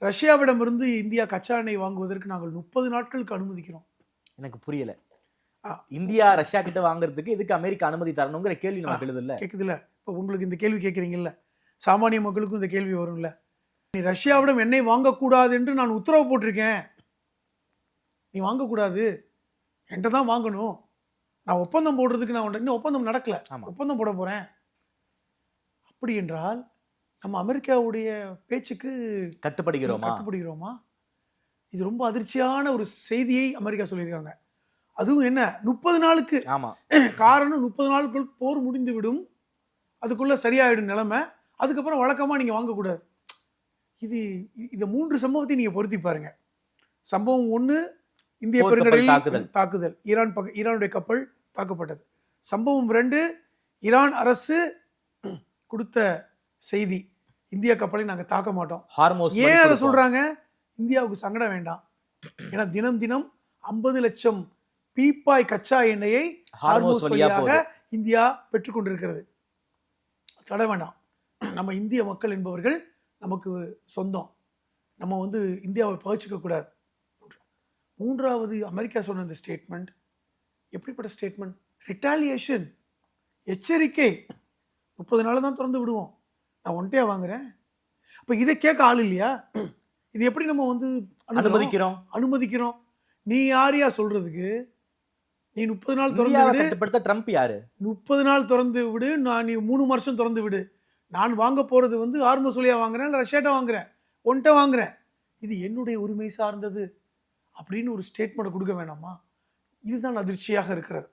ரஷ்யாவிடமிருந்து India கச்சா எண்ணெய் வாங்குவதற்கு நாங்கள் 30 நாட்களுக்கு அனுமதிக்கிறோம். எனக்கு புரியல. இந்தியா ரஷ்யா கிட்ட வாங்குறதுக்கு எதுக்கு அமெரிக்கா அனுமதி தரணுங்கிற கேள்வி நமக்கு எழுதுல்ல. கேக்குதுல்ல. இப்போ உங்களுக்கு இந்த கேள்வி கேட்குறீங்கல்ல, சாமானிய மக்களுக்கும் இந்த கேள்வி வரும்ல. நீ ரஷ்யாவிடம் எண்ணெய் வாங்கக்கூடாது என்று நான் உத்தரவு போட்டிருக்கேன், நீ வாங்கக்கூடாது, என்கிட்ட தான் வாங்கணும், நான் ஒப்பந்தம் போடுறதுக்கு நான் இன்னும் ஒப்பந்தம் நடக்கல, ஒப்பந்தம் போட போறேன். அப்படி என்றால் நம்ம அமெரிக்காவுடைய பேச்சுக்கு கட்டுப்படுகிறோமா? இது ரொம்ப அதிர்ச்சியான ஒரு செய்தியை அமெரிக்கா சொல்லியிருக்காங்க. அதுவும் என்ன, 30 நாளுக்கு. காரணம் 30 நாளுக்குள் போர் முடிந்து விடும், அதுக்குள்ள சரியாயிடும் நிலைமை, அதுக்கப்புறம் வழக்கமா நீங்க வாங்கக்கூடாது. இது 3 சம்பவத்தை நீங்க பொருத்தி பாருங்க. சம்பவம் 1, இந்திய பெருங்கடலில் தாக்குதல், ஈரானுடைய கப்பல் தாக்கப்பட்டது. சம்பவம் 2, ஈரான் அரசு கொடுத்த செய்தி, இந்திய கப்பலை நாங்க தாக்க மாட்டோம். ஏன் அதை சொல்றாங்க? இந்தியாவுக்கு சங்கடம் வேண்டாம். ஏன்னா தினம் தினம் 50 லட்சம் பீப்பாய் கச்சா எண்ணெயை ஹார்மோஸ் வழியாக இந்தியா பெற்றுக்கொண்டிருக்கிறது. தடை வேண்டாம். நம்ம இந்திய மக்கள் என்பவர்கள் நமக்கு சொந்தம், நம்ம இந்தியாவை பகிச்சுக்க கூடாது. 3வது அமெரிக்கா சொன்ன இந்த ஸ்டேட்மெண்ட் எப்படிப்பட்ட ஸ்டேட்மெண்ட்? ரிட்டாலியேஷன், எச்சரிக்கை. 30 நாள் தான் திறந்து விடுவோம், நான் ஒன்றையா வாங்குறேன். அப்ப இதை கேட்க ஆள் இல்லையா? இது எப்படி நம்ம அனுமதிக்கிறோம்? நீ யாரையா சொல்றதுக்கு? நீ 30 நாள் திறந்து விடு, ட்ரம்ப் யாரு? 30 நாள் திறந்து விடு, நீ 3 வருஷம் திறந்து விடு, நான் வாங்க போறது ஹார்மோஸ் வழியா வாங்குறேன், ரஷ்யாட்ட வாங்குறேன், ஒன்ட்ட வாங்குறேன், இது என்னுடைய உரிமை சார்ந்தது அப்படின்னு ஒரு ஸ்டேட்மெண்ட் கொடுக்க வேணாமா? இதுதான் அதிர்ச்சியாக இருக்கிறது.